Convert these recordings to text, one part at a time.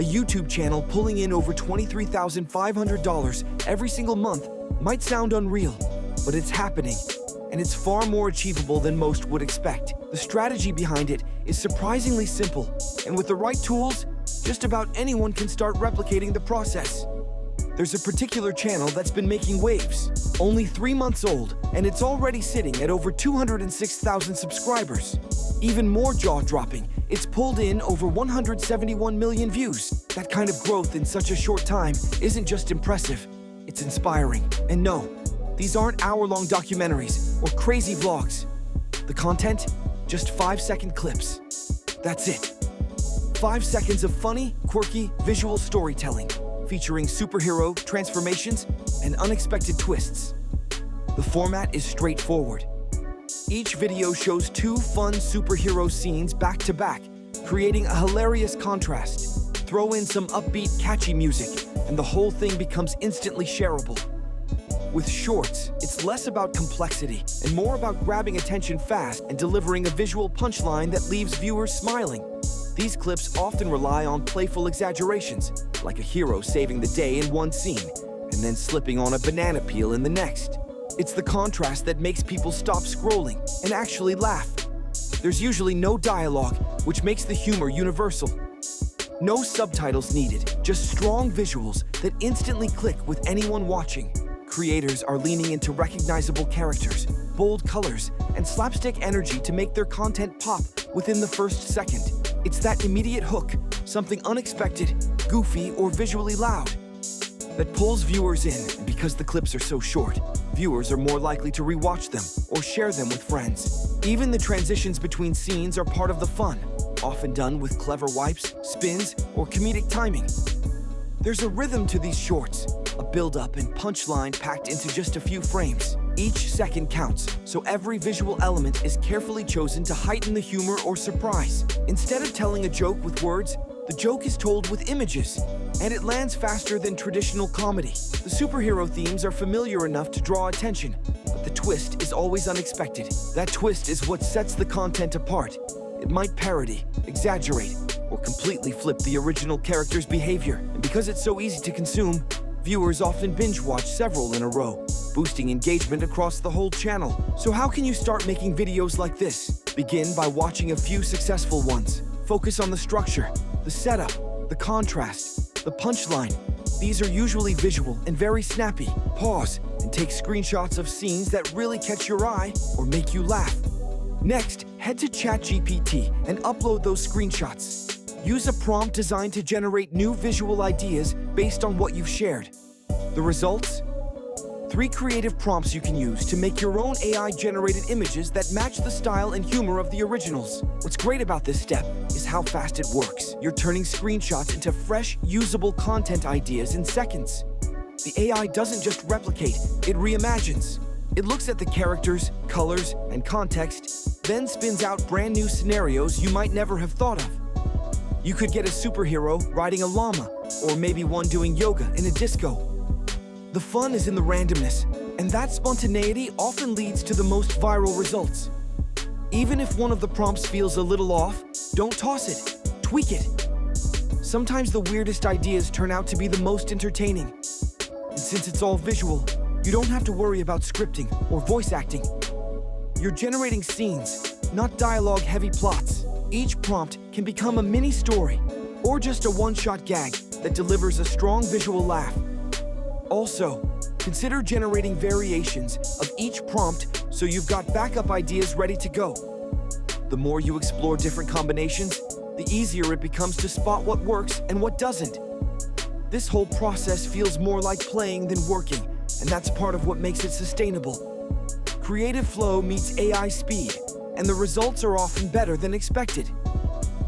A YouTube channel pulling in over $23,500 every single month might sound unreal, but it's happening, and it's far more achievable than most would expect. The strategy behind it is surprisingly simple, and with the right tools, just about anyone can start replicating the process. There's a particular channel that's been making waves. Only 3 months old, and it's already sitting at over 206,000 subscribers. Even more jaw-dropping, it's pulled in over 171 million views. That kind of growth in such a short time isn't just impressive, it's inspiring. And no, these aren't hour-long documentaries or crazy vlogs. The content? Just 5-second clips. That's it. 5 seconds of funny, quirky, visual storytelling, featuring superhero transformations and unexpected twists. The format is straightforward. Each video shows 2 fun superhero scenes back to back, creating a hilarious contrast. Throw in some upbeat, catchy music, and the whole thing becomes instantly shareable. With shorts, it's less about complexity and more about grabbing attention fast and delivering a visual punchline that leaves viewers smiling. These clips often rely on playful exaggerations, like a hero saving the day in one scene, and then slipping on a banana peel in the next. It's the contrast that makes people stop scrolling and actually laugh. There's usually no dialogue, which makes the humor universal. No subtitles needed, just strong visuals that instantly click with anyone watching. Creators are leaning into recognizable characters, bold colors, and slapstick energy to make their content pop within the first second. It's that immediate hook, something unexpected, goofy, or visually loud, that pulls viewers in. And because the clips are so short, viewers are more likely to rewatch them or share them with friends. Even the transitions between scenes are part of the fun, often done with clever wipes, spins, or comedic timing. There's a rhythm to these shorts, a build-up and punchline packed into just a few frames. Each second counts, so every visual element is carefully chosen to heighten the humor or surprise. Instead of telling a joke with words, the joke is told with images, and it lands faster than traditional comedy. The superhero themes are familiar enough to draw attention, but the twist is always unexpected. That twist is what sets the content apart. It might parody, exaggerate, or completely flip the original character's behavior. And because it's so easy to consume, viewers often binge-watch several in a row, boosting engagement across the whole channel. So how can you start making videos like this? Begin by watching a few successful ones. Focus on the structure, the setup, the contrast, the punchline. These are usually visual and very snappy. Pause and take screenshots of scenes that really catch your eye or make you laugh. Next, head to ChatGPT and upload those screenshots. Use a prompt designed to generate new visual ideas based on what you've shared. The results? 3 creative prompts you can use to make your own AI-generated images that match the style and humor of the originals. What's great about this step is how fast it works. You're turning screenshots into fresh, usable content ideas in seconds. The AI doesn't just replicate, it reimagines. It looks at the characters, colors, and context, then spins out brand new scenarios you might never have thought of. You could get a superhero riding a llama, or maybe one doing yoga in a disco. The fun is in the randomness, and that spontaneity often leads to the most viral results. Even if one of the prompts feels a little off, don't toss it, tweak it. Sometimes the weirdest ideas turn out to be the most entertaining. And since it's all visual, you don't have to worry about scripting or voice acting. You're generating scenes, not dialogue-heavy plots. Each prompt can become a mini story, or just a one-shot gag that delivers a strong visual laugh. Also, consider generating variations of each prompt so you've got backup ideas ready to go. The more you explore different combinations, the easier it becomes to spot what works and what doesn't. This whole process feels more like playing than working, and that's part of what makes it sustainable. Creative flow meets AI speed, and the results are often better than expected.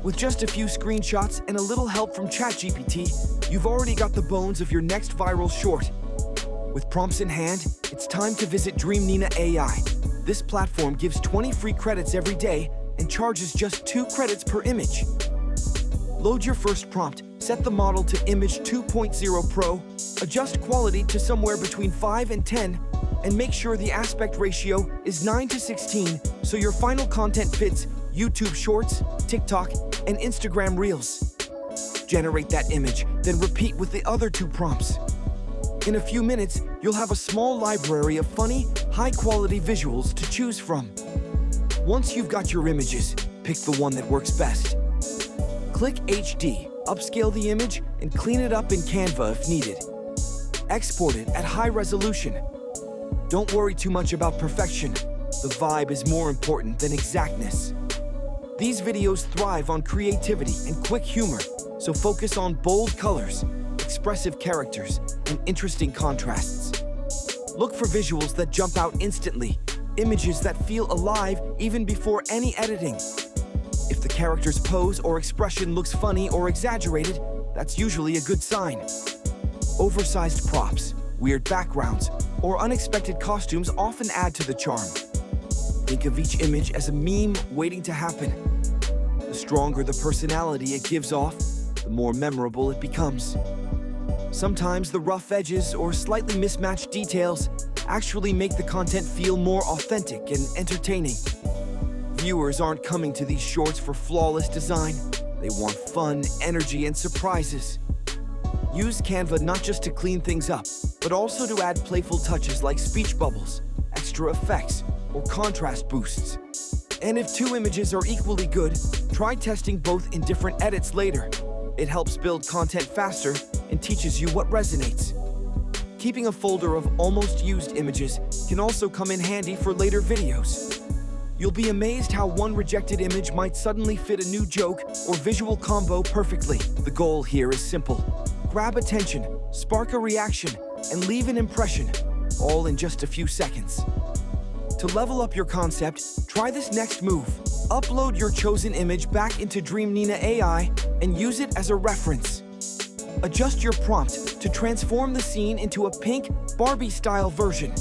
With just a few screenshots and a little help from ChatGPT, you've already got the bones of your next viral short. With prompts in hand, it's time to visit Dream Nina AI. This platform gives 20 free credits every day and charges just 2 credits per image. Load your first prompt, set the model to Image 2.0 Pro, adjust quality to somewhere between 5 and 10, and make sure the aspect ratio is 9:16 so your final content fits YouTube Shorts, TikTok, and Instagram Reels. Generate that image, then repeat with the other 2 prompts. In a few minutes, you'll have a small library of funny, high-quality visuals to choose from. Once you've got your images, pick the one that works best. Click HD, upscale the image, and clean it up in Canva if needed. Export it at high resolution. Don't worry too much about perfection. The vibe is more important than exactness. These videos thrive on creativity and quick humor, so focus on bold colors, expressive characters, and interesting contrasts. Look for visuals that jump out instantly, images that feel alive even before any editing. If the character's pose or expression looks funny or exaggerated, that's usually a good sign. Oversized props, weird backgrounds, or unexpected costumes often add to the charm. Think of each image as a meme waiting to happen. The stronger the personality it gives off, the more memorable it becomes. Sometimes the rough edges or slightly mismatched details actually make the content feel more authentic and entertaining. Viewers aren't coming to these shorts for flawless design. They want fun, energy, and surprises. Use Canva not just to clean things up, but also to add playful touches like speech bubbles, extra effects, or contrast boosts. And if 2 images are equally good, try testing both in different edits later. It helps build content faster and teaches you what resonates. Keeping a folder of almost used images can also come in handy for later videos. You'll be amazed how one rejected image might suddenly fit a new joke or visual combo perfectly. The goal here is simple. Grab attention, spark a reaction, and leave an impression, all in just a few seconds. To level up your concept, try this next move. Upload your chosen image back into Dreamnina AI and use it as a reference. Adjust your prompt to transform the scene into a pink, Barbie-style version.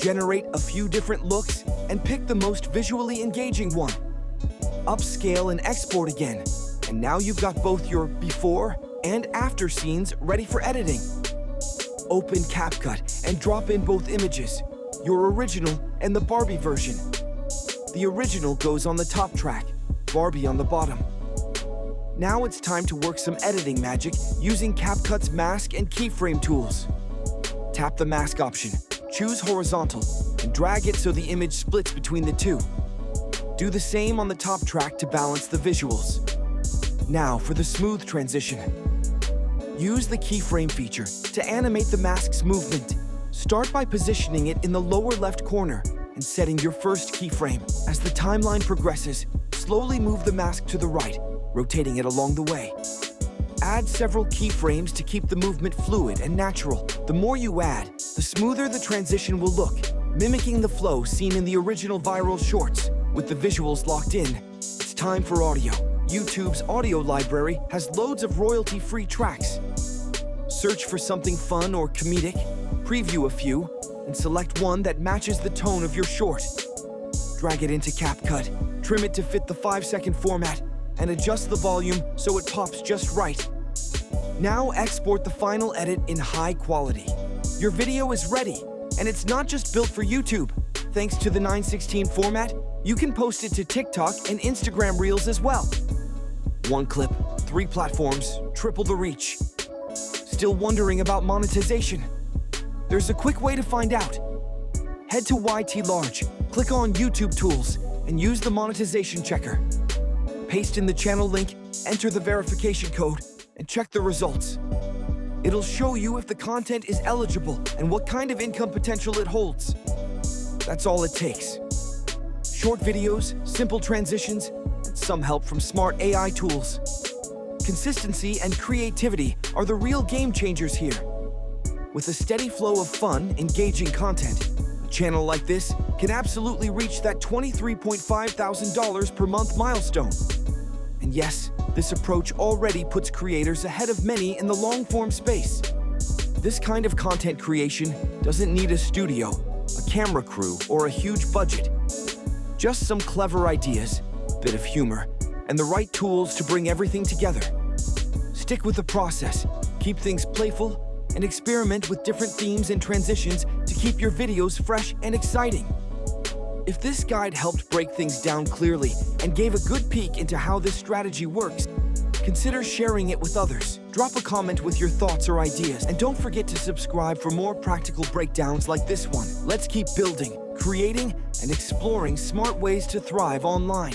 Generate a few different looks and pick the most visually engaging one. Upscale and export again, and now you've got both your before and after scenes ready for editing. Open CapCut and drop in both images, your original and the Barbie version. The original goes on the top track, Barbie on the bottom. Now it's time to work some editing magic using CapCut's mask and keyframe tools. Tap the mask option, choose horizontal, and drag it so the image splits between the 2. Do the same on the top track to balance the visuals. Now for the smooth transition. Use the keyframe feature to animate the mask's movement. Start by positioning it in the lower left corner and setting your first keyframe. As the timeline progresses, slowly move the mask to the right, rotating it along the way. Add several keyframes to keep the movement fluid and natural. The more you add, the smoother the transition will look, mimicking the flow seen in the original viral shorts. With the visuals locked in, it's time for audio. YouTube's audio library has loads of royalty-free tracks. Search for something fun or comedic, preview a few, and select one that matches the tone of your short. Drag it into CapCut, trim it to fit the 5-second format, and adjust the volume so it pops just right. Now export the final edit in high quality. Your video is ready, and it's not just built for YouTube. Thanks to the 9:16 format, you can post it to TikTok and Instagram Reels as well. 1 clip, 3 platforms, triple the reach. Still wondering about monetization? There's a quick way to find out. Head to YT Large, click on YouTube Tools, and use the monetization checker. Paste in the channel link, enter the verification code, and check the results. It'll show you if the content is eligible and what kind of income potential it holds. That's all it takes. Short videos, simple transitions, and some help from smart AI tools. Consistency and creativity are the real game changers here. With a steady flow of fun, engaging content, a channel like this can absolutely reach that $23,500 per month milestone. And yes, this approach already puts creators ahead of many in the long-form space. This kind of content creation doesn't need a studio, a camera crew, or a huge budget. Just some clever ideas, a bit of humor, and the right tools to bring everything together. Stick with the process, keep things playful, and experiment with different themes and transitions to keep your videos fresh and exciting. If this guide helped break things down clearly and gave a good peek into how this strategy works, consider sharing it with others. Drop a comment with your thoughts or ideas, and don't forget to subscribe for more practical breakdowns like this one. Let's keep building, creating, and exploring smart ways to thrive online.